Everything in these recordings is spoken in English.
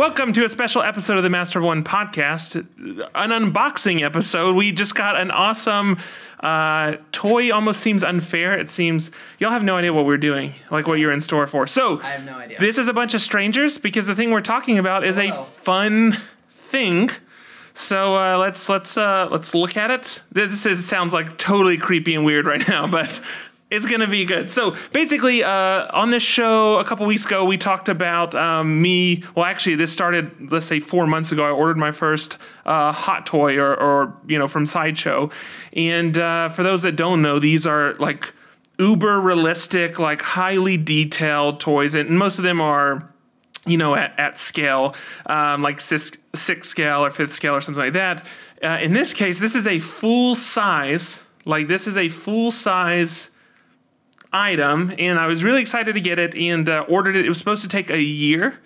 Welcome to a special episode of the Master of One podcast, an unboxing episode. We just got an awesome toy. Almost seems unfair. It seems y'all have no idea what we're doing, like what you're in store for. So I have no idea. This is a bunch of strangers because the thing we're talking about is a fun thing. So let's look at it. Sounds like totally creepy and weird right now, but it's going to be good. So basically, on this show a couple weeks ago, we talked about me. Well, actually, this started, let's say, 4 months ago. I ordered my first hot toy or from Sideshow. And for those that don't know, these are like uber realistic, like highly detailed toys. And most of them are, at scale, like sixth scale or fifth scale or something like that. In this case, this is a full size, item, and I was really excited to get it and ordered it. It was supposed to take a year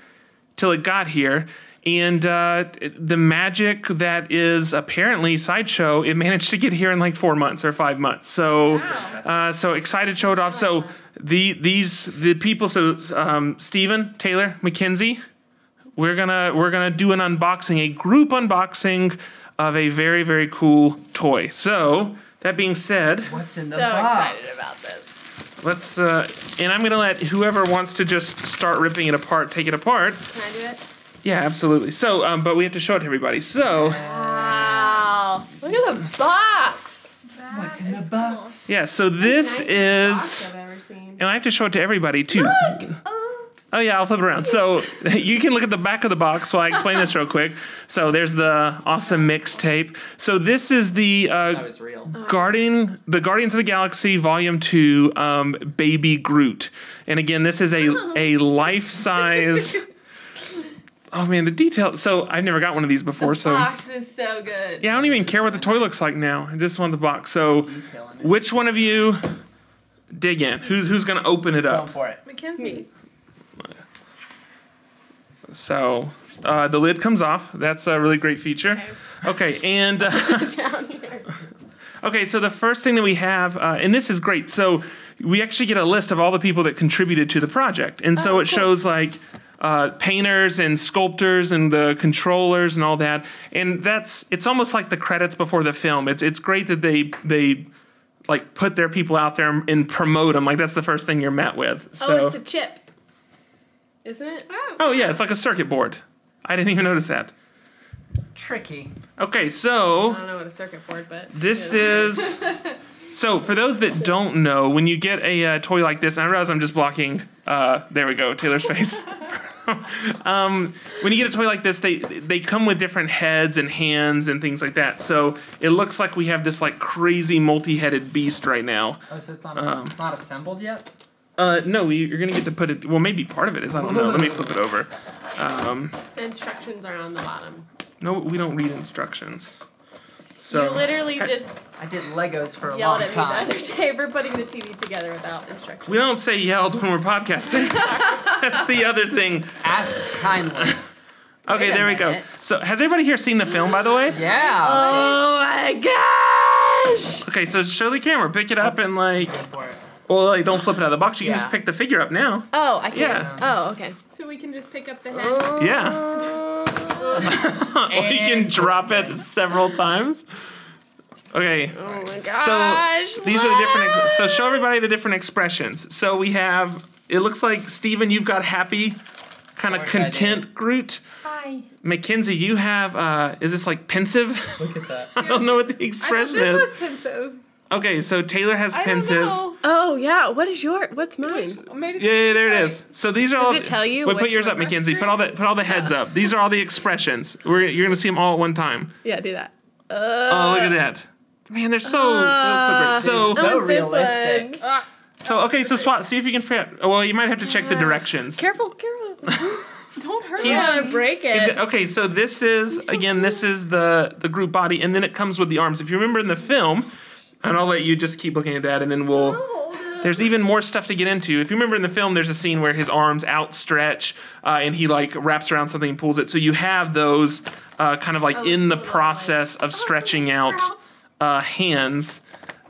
till it got here, and the magic that is apparently Sideshow, it managed to get here in like 4 months or 5 months. So, so excited to show it off. So the people. So Stephen, Taylor, Mackenzie, we're gonna do an unboxing, a group unboxing of a very, very cool toy. So that being said, what's in the box? box? Excited about this. Let's, and I'm going to let whoever wants to just start ripping it apart, take it apart. Can I do it? Yeah, absolutely. So, but we have to show it to everybody. So. Wow. Look at the box. What's in the box? Yeah, so this is. Box I've ever seen. And I have to show it to everybody, too. Look! Oh, yeah, I'll flip it around. So you can look at the back of the box while I explain this real quick. So there's the awesome mixtape. So this is the That was real. Guardians of the Galaxy Volume 2 Baby Groot. And again, this is a life-size... Oh, man, the detail... So I've never got one of these before, The box is so good. Yeah, I don't even care what the toy looks like now. I just want the box. So which one of you dig in? Who's going to open it up? Going for it. Mackenzie. So the lid comes off. That's a really great feature. Okay, and Down here. okay, so the first thing that we have, and this is great. So we actually get a list of all the people that contributed to the project, and so it shows like painters and sculptors and the controllers and all that. And it's almost like the credits before the film. It's great that they like put their people out there and promote them. Like that's the first thing you're met with. So. Oh, it's a chip. Isn't it? Oh, yeah, it's like a circuit board. I didn't even notice that. Tricky. Okay, so... I don't know what a circuit board, but... This is... So, for those that don't know, when you get a toy like this, and I realize I'm just blocking... there we go, Taylor's face. When you get a toy like this, they come with different heads and hands and things like that. So, it looks like we have this like crazy multi-headed beast right now. Oh, so it's not assembled yet? No, you're going to get to put it... Well, maybe part of it is. I don't know. Let me flip it over. The instructions are on the bottom. No, we don't read instructions. So You literally just I did Legos for a yelled long at me time. the other day for putting the TV together without instructions. we don't say yelled when we're podcasting. That's the other thing. Ask kindly. Okay, Wait a there we go. minute. So has everybody here seen the film, by the way? Yeah. Oh my gosh! Okay, so show the camera. Pick it up and like... Go for it. Well, like, don't flip it out of the box. You can Yeah. just pick the figure up now. Oh, I can. Yeah. Oh, okay. So we can just pick up the head. Yeah. We can drop it several times. Okay. Oh my So gosh! these are the different... So show everybody the different expressions. So we have... It looks like, Steven, you've got happy, kind of content Groot. Hi. Mackenzie, you have... is this like pensive? Look at that. I don't know what the expression is. This was pensive. Okay, so Taylor has I pensive. don't know. Oh yeah. What's mine? Yeah, there it is. So these are all. Does it tell you Wait, put which yours up, one? Mackenzie. Put all the heads up. These are all the expressions. You're gonna see them all at one time. Yeah, do that. Oh, look at that. Man, they're so. They look so great. So I want this realistic. one. So okay, so Swat, see if you can figure out. Well, you might have to check the directions. Careful. Don't hurt He's- me. I'm gonna break it. Okay, so this is this is the group body, and then it comes with the arms. If you remember in the film, and I'll let you just keep looking at that, and then we'll. There's even more stuff to get into. If you remember in the film, there's a scene where his arms outstretch and he like wraps around something and pulls it. So you have those kind of like in the process of stretching out hands.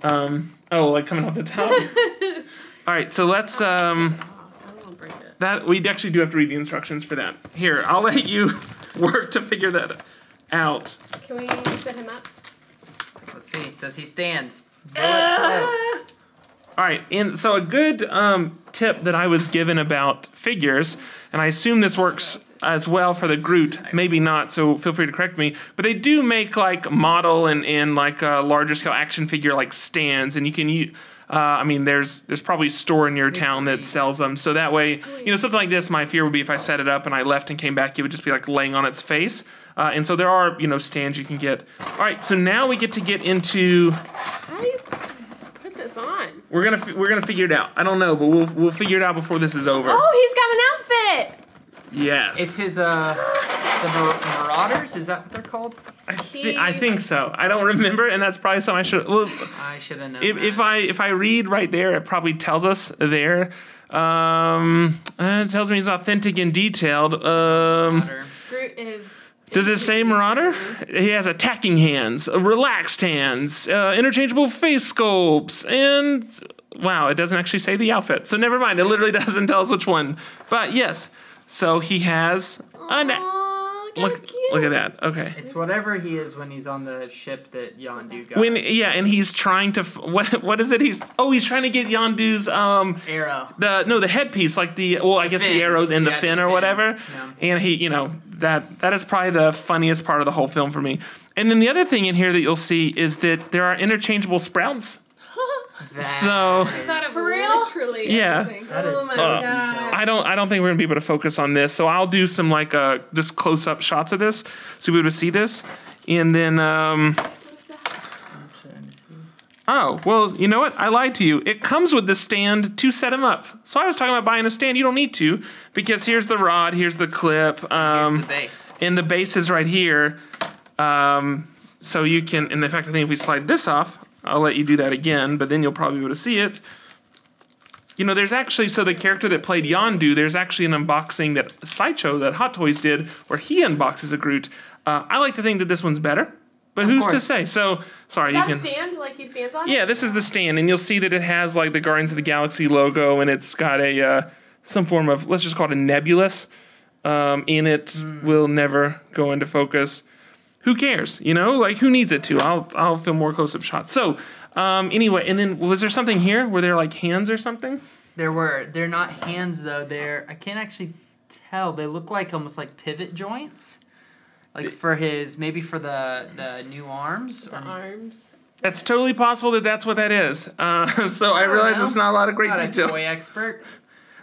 Like coming off the top. All right, so let's. I don't want to break it. That we actually do have to read the instructions for that. Here, I'll let you work to figure that out. Can we set him up? Let's see. Does he stand? Bullet slope. All right, and so a good tip that I was given about figures, and I assume this works as well for the Groot, maybe not, so feel free to correct me, but they do make like model and like a larger scale action figure like stands, and you can use, I mean, there's probably a store in your town that sells them, so that way, you know, something like this, my fear would be if I set it up and I left and came back, it would just be like laying on its face. And so there are, you know, stands you can get. All right, so now we get into. How do you put this on? We're gonna figure it out. I don't know, but we'll figure it out before this is over. Oh, he's got an outfit. Yes. It's his the Marauders. Is that what they're called? I think so. I don't remember, and that's probably something I should. Well, I should have known. if I read right there, it probably tells us there. It tells me it's authentic and detailed. Groot is. Does it say Marauder? He has attacking hands, relaxed hands, interchangeable face sculpts, and wow, it doesn't actually say the outfit. So never mind. It literally doesn't tell us which one. But yes, so he has. Look at that. Okay. It's whatever he is when he's on the ship that Yondu got. And he's trying to what is it? He's trying to get Yondu's arrow. The headpiece, like the arrows in the fin or whatever. Yeah. And he, you know, that is probably the funniest part of the whole film for me. And then the other thing in here that you'll see is that there are interchangeable sprouts. So For real? Literally. yeah. Everything. That is Oh my so God. detailed. I don't think we're gonna be able to focus on this, so I'll do some like just close up shots of this so we'll be able to see this, and then oh well, you know what? I lied to you. It comes with the stand to set him up. So I was talking about buying a stand. You don't need to because here's the rod, here's the clip, Here's the base. and the base is right here. So you can, and in fact, I think if we slide this off, I'll let you do that again, but then you'll probably be able to see it. You know, there's actually, so the character that played Yondu, there's actually an unboxing that Sideshow, that Hot Toys did, where he unboxes a Groot. I like to think that this one's better, but who's to say? So, sorry, Is you that can. stand? Like he stands on it? Yeah, this is the stand, and you'll see that it has like the Guardians of the Galaxy logo, and it's got a some form of, let's just call it a nebulous in it. Will never go into focus. Who cares? You know, like who needs it to? I'll film more close-up shots. So anyway, and then was there something here? Were there like hands or something? They're not hands though. I can't actually tell. They look like almost like pivot joints. Like for maybe for the new arms. The arms. That's totally possible that that's what that is. So I realize it's not a lot of great Not a detail. toy expert.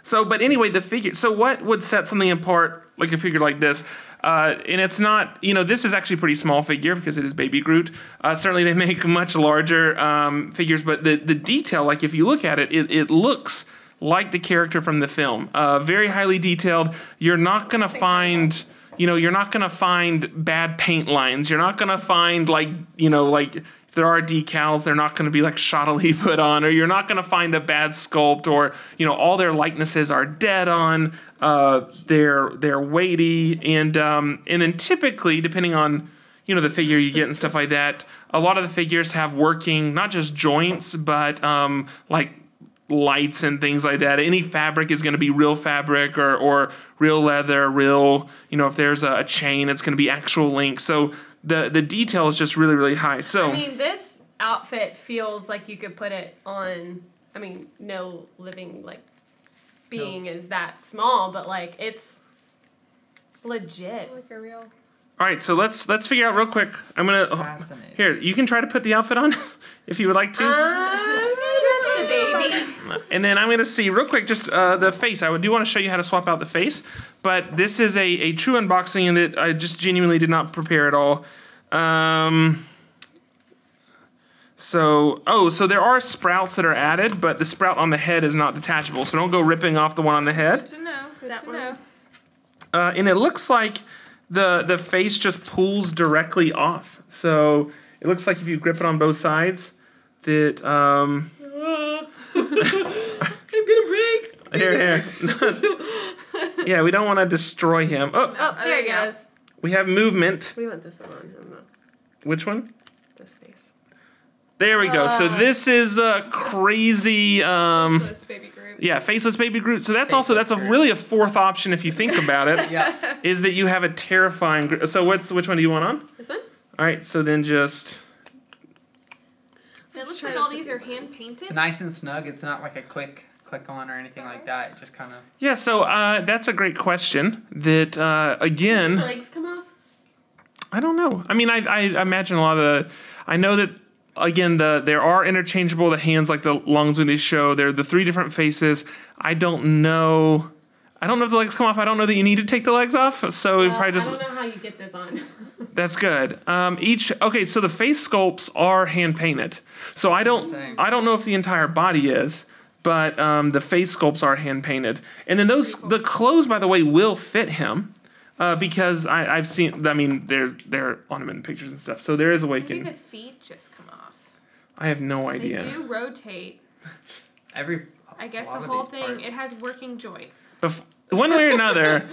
So, but anyway, the figure. So what would set something apart, like a figure like this? And it's not, you know, this is actually a pretty small figure because it is Baby Groot. Certainly they make much larger figures, but the detail, like if you look at it, it looks like the character from the film. Very highly detailed. You're not gonna find, you know, you're not gonna find bad paint lines. You're not gonna find like, you know, like if there are decals, they're not gonna be like shoddily put on, or you're not gonna find a bad sculpt, or, you know, all their likenesses are dead on. They're weighty, and then typically, depending on, you know, the figure you get and stuff like that, a lot of the figures have working, not just joints, but like lights and things like that. Any fabric is going to be real fabric or real leather, real, you know, if there's a chain, it's going to be actual link. So the detail is just really, really high. So I mean, this outfit feels like you could put it on, I mean, no living, like, being is that small, but, like, it's legit. Like a real. all right, so let's figure out real quick. I'm going to, Fascinating. here, you can try to put the outfit on if you would like to. Just the baby. And then I'm going to see real quick just the face. I do want to show you how to swap out the face, but this is a true unboxing and that I just genuinely did not prepare at all. So there are sprouts that are added, but the sprout on the head is not detachable, so don't go ripping off the one on the head. Good to know. Good That to one. know. And it looks like the face just pulls directly off. So it looks like if you grip it on both sides, that I'm gonna break. here. Yeah, we don't want to destroy him. Oh, Oh, there he go. goes. we have movement. We want this one on him. Which one? This face. There we go. So this is a crazy. Faceless baby Groot. Yeah, faceless baby Groot. So that's really a fourth option if you think about it. Yeah. Is that you have a terrifying Groot. So which one do you want on? This one? All right, so then just... It looks like all these are hand painted. It's nice and snug. It's not like a click on or anything like that. It just kind of... Yeah, so that's a great question that, again... His legs come off? I don't know. I mean, I imagine a lot of the... I know that, again, there are interchangeable, the hands like the lungs when they show. They're the 3 different faces. I don't know if the legs come off. I don't know that you need to take the legs off. So if I just... I don't know how you get this on. That's good. Okay, so the face sculpts are hand painted. So I don't know if the entire body is, but the face sculpts are hand painted. And then the clothes, by the way, will fit him. Because I've seen, I mean, they're on him in pictures and stuff. So there is a way. Maybe the feet just come off. I have no idea. They do rotate. I guess the whole thing, it has working joints. One way or another,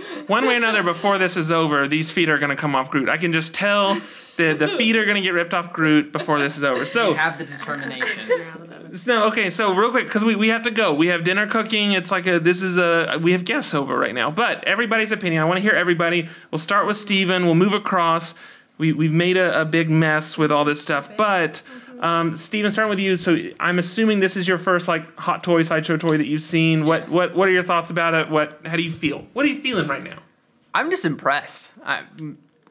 before this is over, these feet are going to come off Groot. I can just tell the feet are going to get ripped off Groot before this is over. So you have the determination. No, okay, so real quick, because we have to go. We have dinner cooking. It's like we have guests over right now. But everybody's opinion. I want to hear everybody. We'll start with Steven. We'll move across. We've made a big mess with all this stuff. But Steven, starting with you. So I'm assuming this is your first like hot toy, sideshow toy that you've seen. Yes. What are your thoughts about it? How do you feel? What are you feeling right now? I'm just impressed.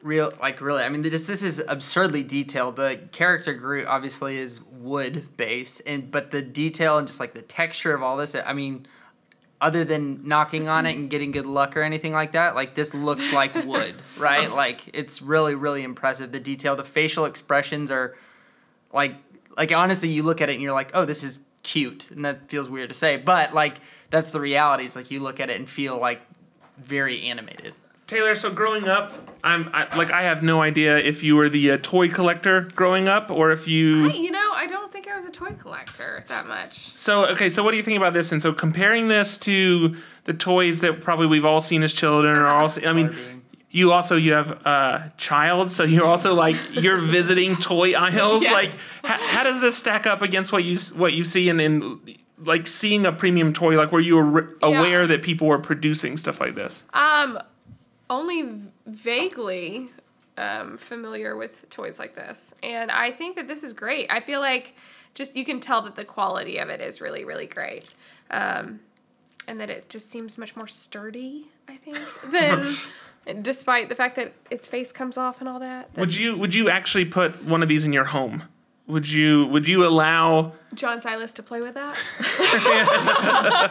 Really. I mean, this is absurdly detailed. The character Groot obviously is wood based, but the detail and just like the texture of all this. I mean, other than knocking on it and getting good luck or anything like that, like this looks like wood, right? Like it's really, really impressive. The detail, the facial expressions are like honestly, you look at it and you're like, oh, this is cute, and that feels weird to say, but like that's the reality. It's like you look at it and feel like very animated. Taylor, so growing up, I have no idea if you were the toy collector growing up or if you... I don't think I was a toy collector that much. So what do you think about this? And so comparing this to the toys that probably we've all seen as children or also, I mean, you have a child, so you're also like, you're visiting toy aisles. Yes. Like, how does this stack up against what you see in like seeing a premium toy, like were you aware that people were producing stuff like this? Only vaguely familiar with toys like this. And I think that this is great. I feel like just you can tell that the quality of it is really, really great. And that it just seems much more sturdy, I think, than despite the fact that its face comes off and all that. Would you actually put one of these in your home? Would you allow John Silas to play with that? I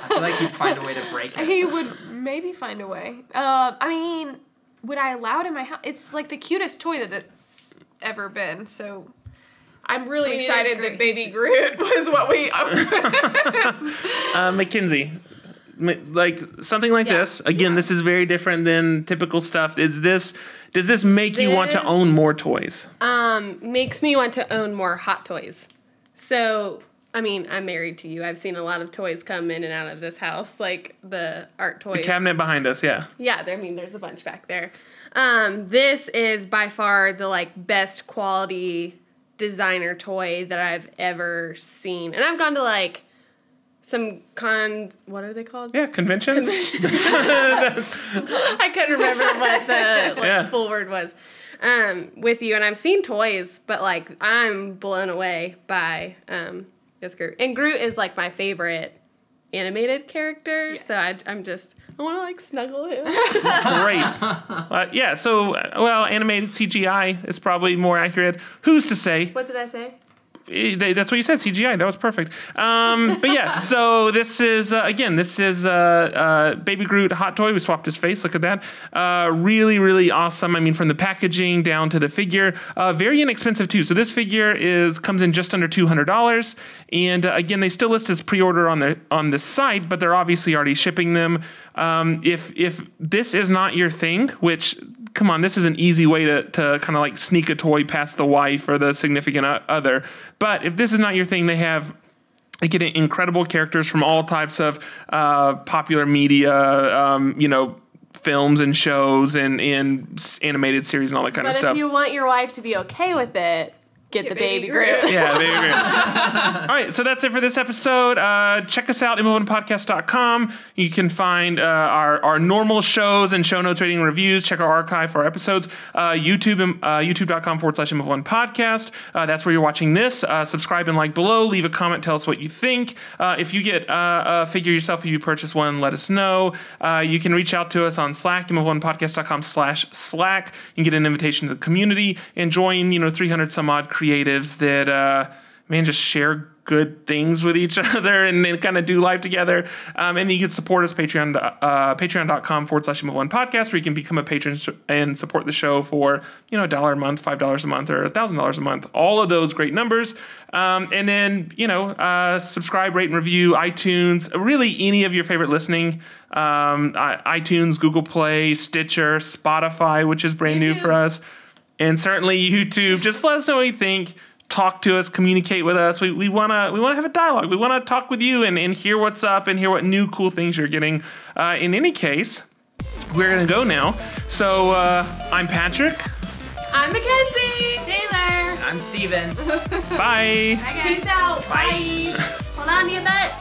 feel like he'd find a way to break it. He would maybe find a way. I mean, would I allow it in my house? It's like the cutest toy that's ever been. So I'm really excited that Baby Groot was what we owned. Mackenzie, like something like this. Again, this is very different than typical stuff. Does this make you want to own more toys? Makes me want to own more hot toys. So, I mean, I'm married to you. I've seen a lot of toys come in and out of this house, like the art toys. The cabinet behind us, yeah. Yeah, there's a bunch back there. This is by far the like best quality designer toy that I've ever seen. And I've gone to like some what are they called? Yeah, conventions. I couldn't remember what the full word was. With you, and I've seen toys, but like I'm blown away by this Groot. And Groot is like my favorite animated character, so I want to like snuggle him. Great. So animated CGI is probably more accurate. Who's to say? What did I say? That's what you said, CGI. That was perfect. But yeah, so this is, Baby Groot hot toy. We swapped his face. Look at that. Really, really awesome. I mean, from the packaging down to the figure. Very inexpensive, too. So this figure comes in just under $200. And again, they still list as pre-order on the site, but they're obviously already shipping them. If this is not your thing, which... Come on, this is an easy way to kind of like sneak a toy past the wife or the significant other. But if this is not your thing, they get incredible characters from all types of popular media, films and shows and animated series and all that kind of stuff. But if you want your wife to be okay with it, Get the baby Groot. Yeah, baby Groot. All right, so that's it for this episode. Check us out, immovablepodcast.com. You can find our normal shows and show notes, rating, reviews. Check our archive for our episodes. YouTube.com/immoveonepodcast. That's where you're watching this. Subscribe and like below. Leave a comment. Tell us what you think. If you get a figure yourself, if you purchase one, let us know. You can reach out to us on Slack, immoveonepodcast.com/Slack. You can get an invitation to the community and join, 300 some odd creatives that, just share good things with each other and kind of do life together. And you can support us, patreon.com/immoveonepodcast, where you can become a patron and support the show for, $1 a month, $5 a month, or $1,000 a month. All of those great numbers. And then, subscribe, rate, and review iTunes, really any of your favorite listening. iTunes, Google Play, Stitcher, Spotify, which is brand new for us. And certainly YouTube. Just let us know what you think. Talk to us, communicate with us. We wanna have a dialogue. We wanna talk with you and hear what's up and hear what new cool things you're getting. In any case, we're gonna go now. So I'm Patrick. I'm Mackenzie. Taylor. I'm Steven. Bye. Bye, guys. Peace out. Bye. Hold on to your butt.